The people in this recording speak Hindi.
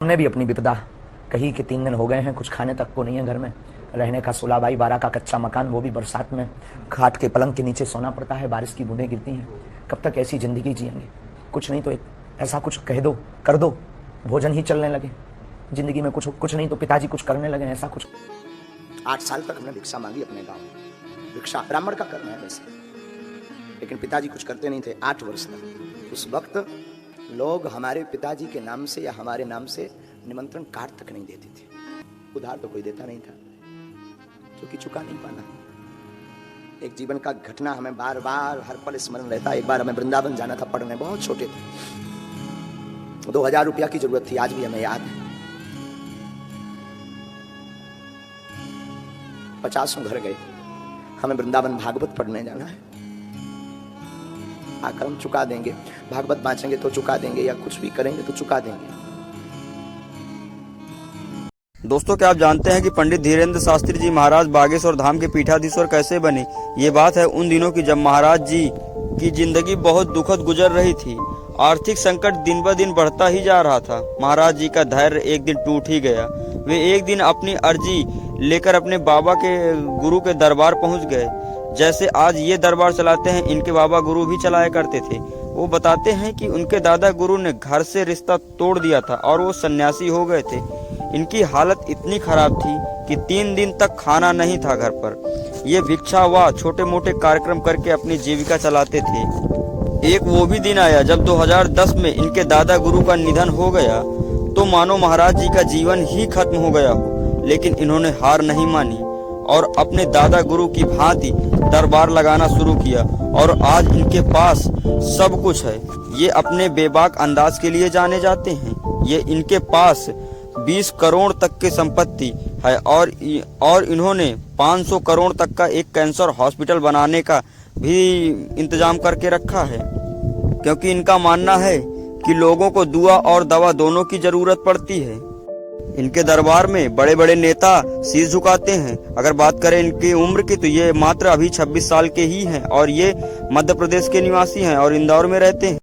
हमने भी अपनी विपदा कही कि 3 दिन हो गए हैं, कुछ खाने तक को नहीं है घर में। रहने का 16 बाई 12 का कच्चा मकान, वो भी बरसात में खाट के पलंग के नीचे सोना पड़ता है, बारिश की बूंदें गिरती हैं। कब तक ऐसी जिंदगी जिएंगे? कुछ नहीं तो ऐसा कुछ कह दो, कर दो, भोजन ही चलने लगे। जिंदगी में कुछ नहीं तो पिताजी कुछ करने लगे, ऐसा कुछ। 8 साल तक हमने भिक्षा मांगी अपने गाँव में। भिक्षा ब्राह्मण का कर्म है वैसे, लेकिन पिताजी कुछ करते नहीं थे 8 वर्ष तक। उस वक्त लोग हमारे पिताजी के नाम से या हमारे नाम से निमंत्रण कार्ड तक नहीं देते थे। उधार तो कोई देता नहीं था, क्योंकि चुका नहीं पाना। एक जीवन का घटना हमें बार बार हर पल स्मरण रहता है। एक बार हमें वृंदावन जाना था पढ़ने, बहुत छोटे थे, 2000 रुपया की जरूरत थी, आज भी हमें याद है। 50 घर गए, हमें वृंदावन भागवत पढ़ने जाना है। आकर हम चुका देंगे, भागवत बांचेंगे तो चुका देंगे, या कुछ भी करेंगे तो चुका देंगे। दोस्तों, क्या आप जानते हैं कि पंडित धीरेन्द्र शास्त्री जी महाराज बागेश्वर धाम के पीठाधीश्वर कैसे बने? ये बात है उन दिनों की जब महाराज जी की जिंदगी बहुत दुखद गुजर रही थी। आर्थिक संकट दिन ब दिन बढ़ता ही जा रहा था। महाराज जी का धैर्य एक दिन टूट ही गया। वे एक दिन अपनी अर्जी लेकर अपने बाबा के गुरु के दरबार पहुंच गए। जैसे आज ये दरबार चलाते हैं, इनके बाबा गुरु भी चलाया करते थे। वो बताते हैं कि उनके दादा गुरु ने घर से रिश्ता तोड़ दिया था और वो सन्यासी हो गए थे। इनकी हालत इतनी खराब थी कि 3 दिन तक खाना नहीं था घर पर। ये भिक्षा व छोटे मोटे कार्यक्रम करके अपनी जीविका चलाते थे। एक वो भी दिन आया जब 2010 में इनके दादा गुरु का निधन हो गया, तो मानो महाराज जी का जीवन ही खत्म हो गया हो। लेकिन इन्होंने हार नहीं मानी और अपने दादा गुरु की भांति दरबार लगाना शुरू किया, और आज इनके पास सब कुछ है। ये अपने बेबाक अंदाज के लिए जाने जाते हैं। ये इनके पास 20 करोड़ तक की संपत्ति है और इन्होंने 500 करोड़ तक का एक कैंसर हॉस्पिटल बनाने का भी इंतजाम करके रखा है, क्योंकि इनका मानना है कि लोगों को दुआ और दवा दोनों की जरूरत पड़ती है। इनके दरबार में बड़े बड़े नेता शीश झुकाते हैं। अगर बात करें इनकी उम्र की, तो ये मात्र अभी 26 साल के ही हैं और ये मध्य प्रदेश के निवासी हैं और इंदौर में रहते हैं।